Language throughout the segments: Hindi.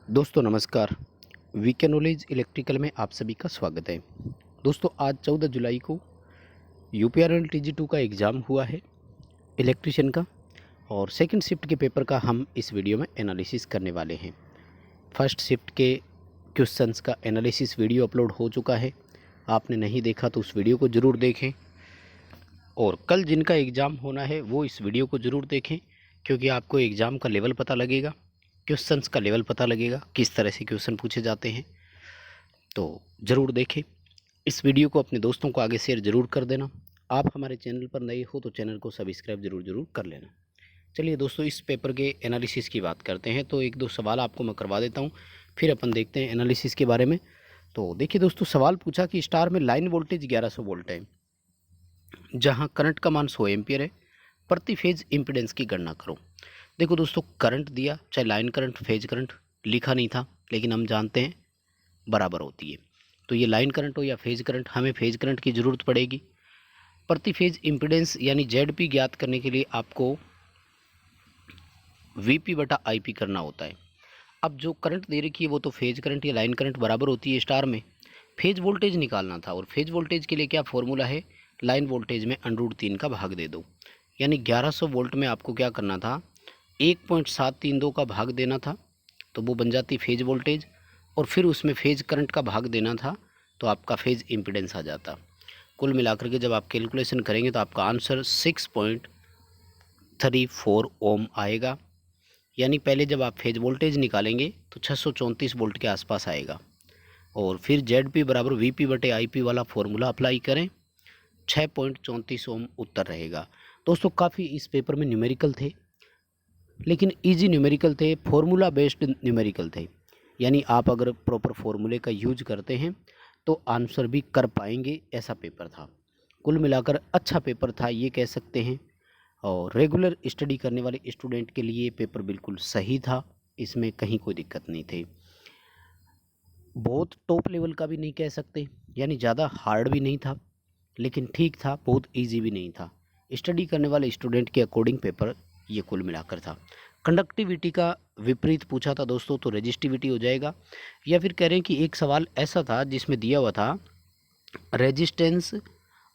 दोस्तों नमस्कार। वीके नॉलेज इलेक्ट्रिकल में आप सभी का स्वागत है। दोस्तों आज 14 जुलाई को यूपीआरएल टीजी 2 का एग्ज़ाम हुआ है इलेक्ट्रिशियन का, और सेकंड शिफ्ट के पेपर का हम इस वीडियो में एनालिसिस करने वाले हैं। फर्स्ट शिफ्ट के क्वेश्चंस का एनालिसिस वीडियो अपलोड हो चुका है, आपने नहीं देखा तो उस वीडियो को ज़रूर देखें, और कल जिनका एग्ज़ाम होना है वो इस वीडियो को ज़रूर देखें, क्योंकि आपको एग्ज़ाम का लेवल पता लगेगा, क्वेश्चंस का लेवल पता लगेगा, किस तरह से क्वेश्चन पूछे जाते हैं। तो ज़रूर देखें। इस वीडियो को अपने दोस्तों को आगे शेयर ज़रूर कर देना। आप हमारे चैनल पर नए हो तो चैनल को सब्सक्राइब ज़रूर कर लेना। चलिए दोस्तों, इस पेपर के एनालिसिस की बात करते हैं। तो एक दो सवाल आपको मैं करवा देता हूँ, फिर अपन देखते हैं एनालिसिस के बारे में। तो देखिए दोस्तों, सवाल पूछा कि स्टार में लाइन वोल्टेज 1100 वोल्ट है, जहाँ करंट का मान 100 एम्पियर है, प्रति फेज इम्पीडेंस की गणना करो। देखो दोस्तों, करंट दिया, चाहे लाइन करंट फेज करंट लिखा नहीं था, लेकिन हम जानते हैं बराबर होती है। तो ये लाइन करंट हो या फेज करंट, हमें फेज करंट की ज़रूरत पड़ेगी। प्रति फेज इम्पीडेंस यानी जेड ज्ञात करने के लिए आपको वीपी बटा आईपी करना होता है। अब जो करंट दे रखी है वो तो फेज करंट या लाइन करंट बराबर होती है स्टार में। फेज वोल्टेज निकालना था, और फेज वोल्टेज के लिए क्या फॉर्मूला है, लाइन वोल्टेज में √3 का भाग दे दो। यानी 1100 वोल्ट में आपको क्या करना था, 1.732 का भाग देना था, तो वो बन जाती फेज वोल्टेज, और फिर उसमें फेज करंट का भाग देना था, तो आपका फेज इम्पीडेंस आ जाता। कुल मिलाकर के जब आप कैलकुलेशन करेंगे तो आपका आंसर 6.34 ओम आएगा। यानी पहले जब आप फेज वोल्टेज निकालेंगे तो 634 वोल्ट के आसपास आएगा, और फिर जेड पी बराबर वी पी बटे आई पी वाला फॉर्मूला अप्लाई करें, 6.34 ओम उत्तर रहेगा। दोस्तों काफ़ी इस पेपर में न्यूमेरिकल थे, लेकिन इजी न्यूमेरिकल थे, फॉर्मूला बेस्ड न्यूमेरिकल थे। यानी आप अगर प्रॉपर फॉर्मूले का यूज करते हैं तो आंसर भी कर पाएंगे, ऐसा पेपर था। कुल मिलाकर अच्छा पेपर था ये कह सकते हैं, और रेगुलर स्टडी करने वाले स्टूडेंट के लिए पेपर बिल्कुल सही था, इसमें कहीं कोई दिक्कत नहीं थी। बहुत टॉप लेवल का भी नहीं कह सकते, यानी ज़्यादा हार्ड भी नहीं था, लेकिन ठीक था, बहुत इजी भी नहीं था। स्टडी करने वाले स्टूडेंट के अकॉर्डिंग पेपर ये कुल मिलाकर था। कंडक्टिविटी का विपरीत पूछा था दोस्तों, तो रेजिस्टिविटी हो जाएगा। या फिर कह रहे हैं कि एक सवाल ऐसा था जिसमें दिया हुआ था रेजिस्टेंस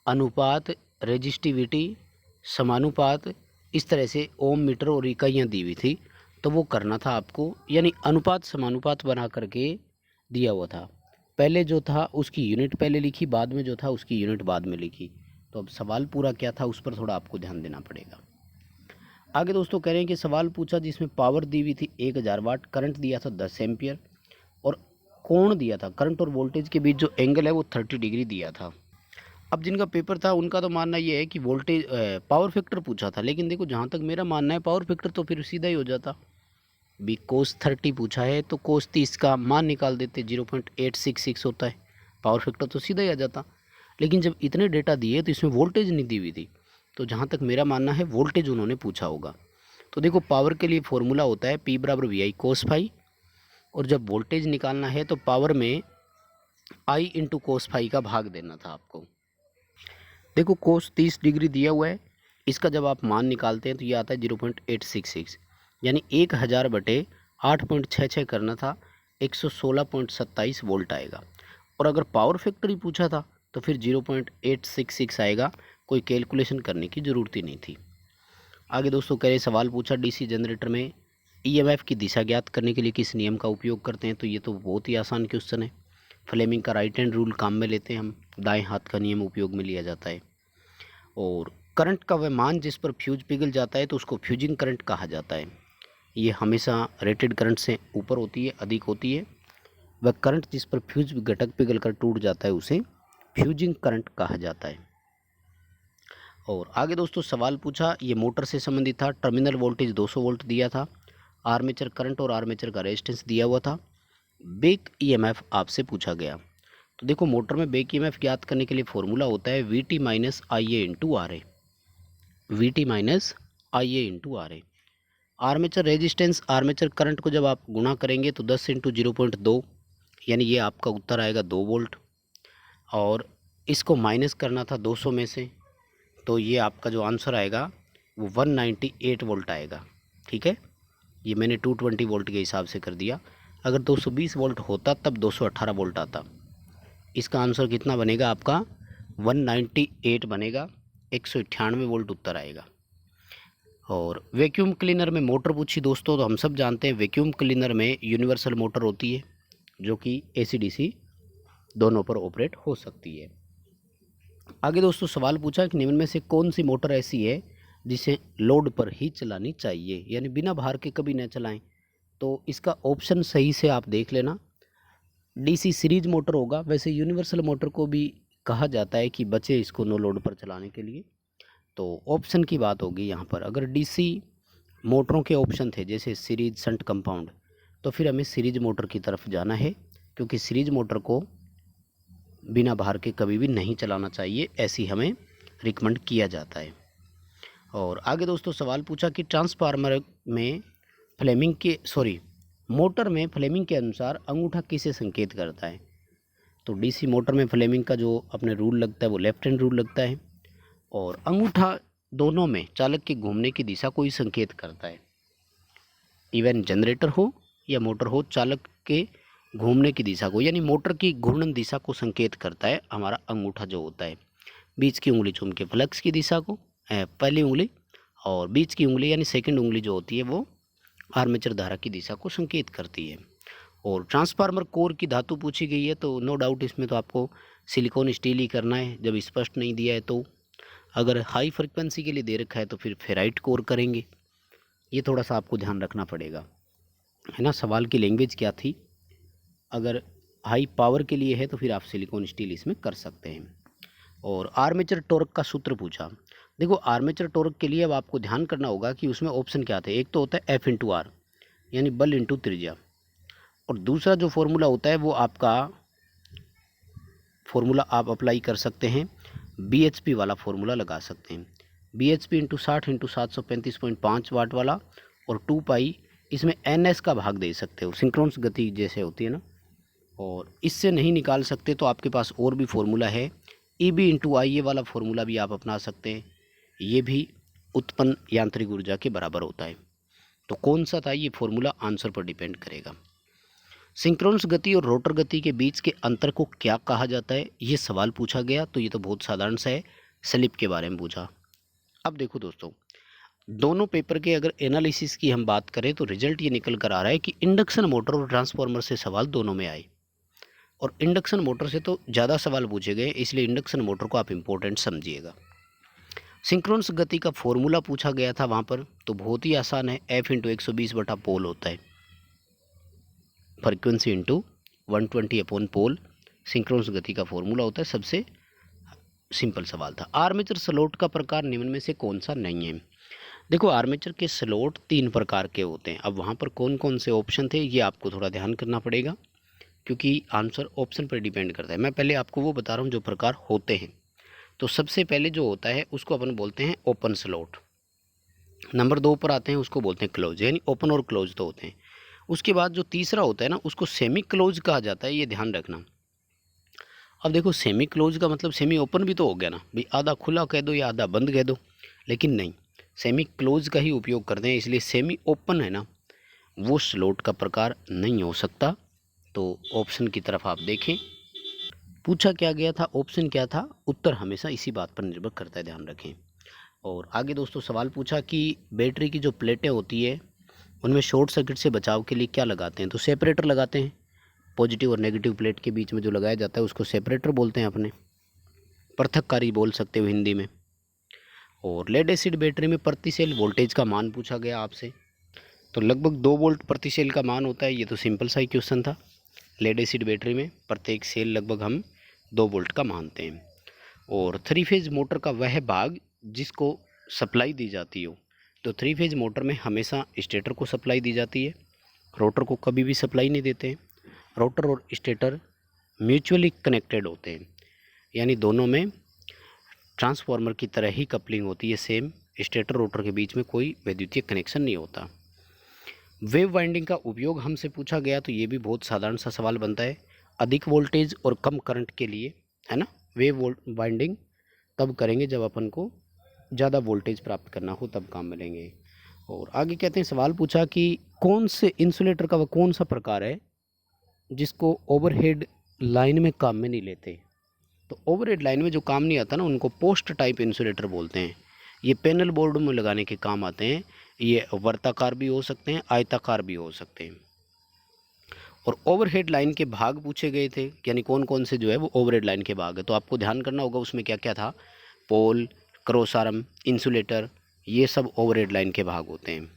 अनुपात रेजिस्टिविटी समानुपात, इस तरह से ओम मीटर और इकाइयाँ दी हुई थी, तो वो करना था आपको। यानी अनुपात समानुपात बना करके दिया हुआ था, पहले जो था उसकी यूनिट पहले लिखी, बाद में जो था उसकी यूनिट बाद में लिखी। तो अब सवाल पूरा क्या था उस पर थोड़ा आपको ध्यान देना पड़ेगा। आगे दोस्तों कह रहे हैं कि सवाल पूछा जिसमें पावर दी हुई थी 1000 वाट, करंट दिया था 10 एम्पियर, और कोण दिया था, करंट और वोल्टेज के बीच जो एंगल है वो 30 डिग्री दिया था। अब जिनका पेपर था उनका तो मानना ये है कि वोल्टेज पावर फैक्टर पूछा था, लेकिन देखो जहाँ तक मेरा मानना है पावर फैक्टर तो फिर सीधा ही हो जाता। भी कोस 30 पूछा है तो कोस 30 का मान निकाल देते, 0.866 होता है, पावर फैक्टर तो सीधा ही आ जाता। लेकिन जब इतने डेटा दिए तो इसमें वोल्टेज नहीं दी हुई थी, तो जहाँ तक मेरा मानना है वोल्टेज उन्होंने पूछा होगा। तो देखो पावर के लिए फॉर्मूला होता है P बराबर वी आई कोस फाई, और जब वोल्टेज निकालना है तो पावर में I इंटू कोस फाई का भाग देना था आपको। देखो कोस 30 डिग्री दिया हुआ है, इसका जब आप मान निकालते हैं तो ये आता है 0.866, यानी 1000 बटे 8.66 करना था, 116.27 वोल्ट आएगा। और अगर पावर फैक्टर ही पूछा था तो फिर 0.866 आएगा, कोई कैलकुलेशन करने की ज़रूरत ही नहीं थी। आगे दोस्तों कह रहे सवाल पूछा डीसी जनरेटर में ईएमएफ की दिशा ज्ञात करने के लिए किस नियम का उपयोग करते हैं। तो ये तो बहुत ही आसान क्वेश्चन है, फ्लेमिंग का राइट हैंड रूल काम में लेते हैं हम, दाएं हाथ का नियम उपयोग में लिया जाता है। और करंट का वह मान जिस पर फ्यूज पिघल जाता है तो उसको फ्यूजिंग करंट कहा जाता है। ये हमेशा रेटेड करंट से ऊपर होती है, अधिक होती है। वह करंट जिस पर फ्यूज घटक पिघल कर टूट जाता है उसे फ्यूजिंग करंट कहा जाता है। और आगे दोस्तों सवाल पूछा, ये मोटर से संबंधित था, टर्मिनल वोल्टेज 200 वोल्ट दिया था, आर्मेचर करंट और आर्मेचर का रेजिस्टेंस दिया हुआ था, बैक ईएमएफ आपसे पूछा गया। तो देखो मोटर में बैक ईएमएफ ज्ञात करने के लिए फॉर्मूला होता है V T minus I A into R A, V T minus I A into R A. Armature resistance armature current को जब आप गुणा करेंगे तो 10 इंटू 0.2, यानी ये आपका उत्तर आएगा 2 वोल्ट, और इसको माइनस करना था 200 में से, तो ये आपका जो आंसर आएगा वो 198 वोल्ट आएगा। ठीक है, ये मैंने 220 वोल्ट के हिसाब से कर दिया। अगर 220 वोल्ट होता तब 218 वोल्ट आता। इसका आंसर कितना बनेगा आपका 198 बनेगा, 198 वोल्ट उत्तर आएगा। और वैक्यूम क्लीनर में मोटर पूछी दोस्तों, तो हम सब जानते हैं वैक्यूम क्लीनर में यूनिवर्सल मोटर होती है जो कि AC DC दोनों पर ऑपरेट हो सकती है। आगे दोस्तों सवाल पूछा कि निम्न में से कौन सी मोटर ऐसी है जिसे लोड पर ही चलानी चाहिए, यानी बिना भार के कभी न चलाएं। तो इसका ऑप्शन सही से आप देख लेना, DC सीरीज मोटर होगा। वैसे यूनिवर्सल मोटर को भी कहा जाता है कि बचे इसको नो लोड पर चलाने के लिए, तो ऑप्शन की बात होगी यहाँ पर। अगर DC मोटरों के ऑप्शन थे जैसे सीरीज, शंट, कंपाउंड, तो फिर हमें सीरीज मोटर की तरफ जाना है, क्योंकि सीरीज मोटर को बिना भार के कभी भी नहीं चलाना चाहिए, ऐसी हमें रिकमेंड किया जाता है। और आगे दोस्तों सवाल पूछा कि ट्रांसफार्मर में मोटर में फ्लेमिंग के अनुसार अंगूठा किसे संकेत करता है। तो DC मोटर में फ्लेमिंग का जो अपने रूल लगता है वो लेफ्ट हैंड रूल लगता है, और अंगूठा दोनों में चालक के घूमने की दिशा को ही संकेत करता है। इवन जनरेटर हो या मोटर हो, चालक के घूमने की दिशा को, यानी मोटर की घूर्णन दिशा को संकेत करता है हमारा अंगूठा जो होता है। बीच की उंगली चूम के फ्लक्स की दिशा को, पहली उंगली, और बीच की उंगली यानी सेकंड उंगली जो होती है वो आर्मेचर धारा की दिशा को संकेत करती है। और ट्रांसफार्मर कोर की धातु पूछी गई है, तो नो डाउट इसमें तो आपको सिलिकॉन स्टील ही करना है। जब स्पष्ट नहीं दिया है तो अगर हाई फ्रिक्वेंसी के लिए दे रखा है तो फिर फेराइट कोर करेंगे। ये थोड़ा सा आपको ध्यान रखना पड़ेगा, है ना। सवाल की लैंग्वेज क्या थी, अगर हाई पावर के लिए है तो फिर आप सिलिकॉन स्टील इसमें कर सकते हैं। और आर्मेचर टॉर्क का सूत्र पूछा। देखो आर्मेचर टॉर्क के लिए अब आपको ध्यान करना होगा कि उसमें ऑप्शन क्या थे। एक तो होता है F/R यानी बल इंटू त्रिज्या, और दूसरा जो फॉर्मूला होता है वो आपका फॉर्मूला आप अप्लाई कर सकते हैं, BHP वाला फॉर्मूला लगा सकते हैं। BHP इंटू 60 इंटू 735.5 वाट वाला, और 2 पाई इसमें NS का भाग दे सकते हो, सिंक्रोनस गति जैसे होती है ना। और इससे नहीं निकाल सकते तो आपके पास और भी फॉर्मूला है, EB इंटू I, ये वाला फॉर्मूला भी आप अपना सकते हैं। ये भी उत्पन्न यांत्रिक ऊर्जा के बराबर होता है। तो कौन सा था ये फॉर्मूला, आंसर पर डिपेंड करेगा। सिंक्रोनस गति और रोटर गति के बीच के अंतर को क्या कहा जाता है, ये सवाल पूछा गया। तो ये तो बहुत साधारण सा है, स्लिप के बारे में पूछा। अब देखो दोस्तों, दोनों पेपर के अगर एनालिसिस की हम बात करें तो रिजल्ट ये निकल कर आ रहा है कि इंडक्शन मोटर और ट्रांसफार्मर से सवाल दोनों में आए, और इंडक्शन मोटर से तो ज़्यादा सवाल पूछे गए, इसलिए इंडक्शन मोटर को आप इम्पोर्टेंट समझिएगा। सिंक्रोनस गति का फॉर्मूला पूछा गया था वहाँ पर, तो बहुत ही आसान है, F इंटू 120 बटा पोल होता है, फ्रीक्वेंसी इंटू 120 अपॉन पोल सिंक्रोनस गति का फॉर्मूला होता है। सबसे सिंपल सवाल था। आर्मेचर स्लॉट का प्रकार निम्न में से कौन सा नहीं है। देखो आर्मेचर के स्लॉट 3 प्रकार के होते हैं। अब वहाँ पर कौन कौन से ऑप्शन थे ये आपको थोड़ा ध्यान करना पड़ेगा, क्योंकि आंसर ऑप्शन पर डिपेंड करता है। मैं पहले आपको वो बता रहा हूँ जो प्रकार होते हैं। तो सबसे पहले जो होता है उसको अपन बोलते हैं ओपन स्लॉट। नंबर 2 पर आते हैं उसको बोलते हैं क्लोज, यानी ओपन और क्लोज तो होते हैं। उसके बाद जो तीसरा होता है ना उसको सेमी क्लोज कहा जाता है, ये ध्यान रखना। अब देखो सेमी क्लोज का मतलब सेमी ओपन भी तो हो गया ना भाई, आधा खुला कह दो या आधा बंद कह दो, लेकिन नहीं, सेमी क्लोज का ही उपयोग करते हैं। इसलिए सेमी ओपन है ना वो स्लॉट का प्रकार नहीं हो सकता। तो ऑप्शन की तरफ आप देखें, पूछा क्या गया था, ऑप्शन क्या था, उत्तर हमेशा इसी बात पर निर्भर करता है, ध्यान रखें। और आगे दोस्तों सवाल पूछा कि बैटरी की जो प्लेटें होती है उनमें शॉर्ट सर्किट से बचाव के लिए क्या लगाते हैं। तो सेपरेटर लगाते हैं, पॉजिटिव और नेगेटिव प्लेट के बीच में जो लगाया जाता है उसको सेपरेटर बोलते हैं अपने, पृथककारी बोल सकते हो हिंदी में। और लेड एसिड बैटरी में प्रति सेल वोल्टेज का मान पूछा गया आपसे, तो लगभग 2 वोल्ट प्रति सेल का मान होता है। ये तो सिंपल सा ही क्वेश्चन था। लेड एसिड बैटरी में प्रत्येक सेल लगभग हम 2 वोल्ट का मानते हैं। और 3 फेज मोटर का वह भाग जिसको सप्लाई दी जाती हो, तो 3 फेज मोटर में हमेशा स्टेटर को सप्लाई दी जाती है, रोटर को कभी भी सप्लाई नहीं देते हैं। रोटर और स्टेटर म्यूचुअली कनेक्टेड होते हैं, यानी दोनों में ट्रांसफार्मर की तरह ही कपलिंग होती है सेम। स्टेटर रोटर के बीच में कोई वैद्युतीय कनेक्शन नहीं होता। वेव वाइंडिंग का उपयोग हमसे पूछा गया, तो ये भी बहुत साधारण सा सवाल बनता है। अधिक वोल्टेज और कम करंट के लिए, है ना, वेव वाइंडिंग तब करेंगे जब अपन को ज़्यादा वोल्टेज प्राप्त करना हो, तब काम मिलेंगे। और आगे कहते हैं, सवाल पूछा कि कौन से इंसुलेटर का वह कौन सा प्रकार है जिसको ओवरहेड लाइन में काम में नहीं लेते। तो ओवरहेड लाइन में जो काम नहीं आता ना, उनको पोस्ट टाइप इंसुलेटर बोलते हैं। ये पैनल बोर्ड में लगाने के काम आते हैं। ये वर्ताकार भी हो सकते हैं, आयताकार भी हो सकते हैं। और ओवरहेड लाइन के भाग पूछे गए थे, यानी कौन कौन से जो है वो ओवरहेड लाइन के भाग है। तो आपको ध्यान करना होगा उसमें क्या क्या था। पोल, क्रॉस आर्म, इंसुलेटर, ये सब ओवरहेड लाइन के भाग होते हैं।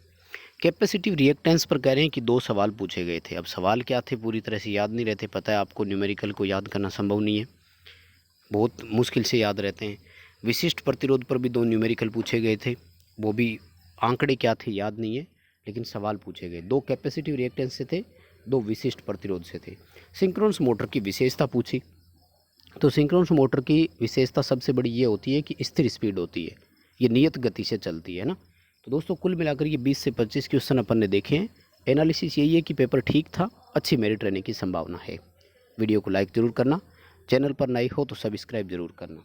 कैपेसिटिव रिएक्टेंस पर कह रहे हैं कि 2 सवाल पूछे गए थे। अब सवाल क्या थे पूरी तरह से याद नहीं रहते, पता है आपको, न्यूमेरिकल को याद करना संभव नहीं है, बहुत मुश्किल से याद रहते हैं। विशिष्ट प्रतिरोध पर भी 2 न्यूमेरिकल पूछे गए थे, वो भी आंकड़े क्या थे याद नहीं है, लेकिन सवाल पूछे गए। 2 कैपेसिटिव रिएक्टेंस से थे, 2 विशिष्ट प्रतिरोध से थे। सिंक्रोनस मोटर की विशेषता पूछी। तो सिंक्रोनस मोटर की विशेषता सबसे बड़ी ये होती है कि स्थिर स्पीड होती है, ये नियत गति से चलती है ना। तो दोस्तों कुल मिलाकर ये 20 से 25 क्वेश्चन अपन ने देखे हैं। एनालिसिस यही है कि पेपर ठीक था, अच्छी मेरिट रहने की संभावना है। वीडियो को लाइक ज़रूर करना, चैनल पर नए हो तो सब्सक्राइब ज़रूर करना।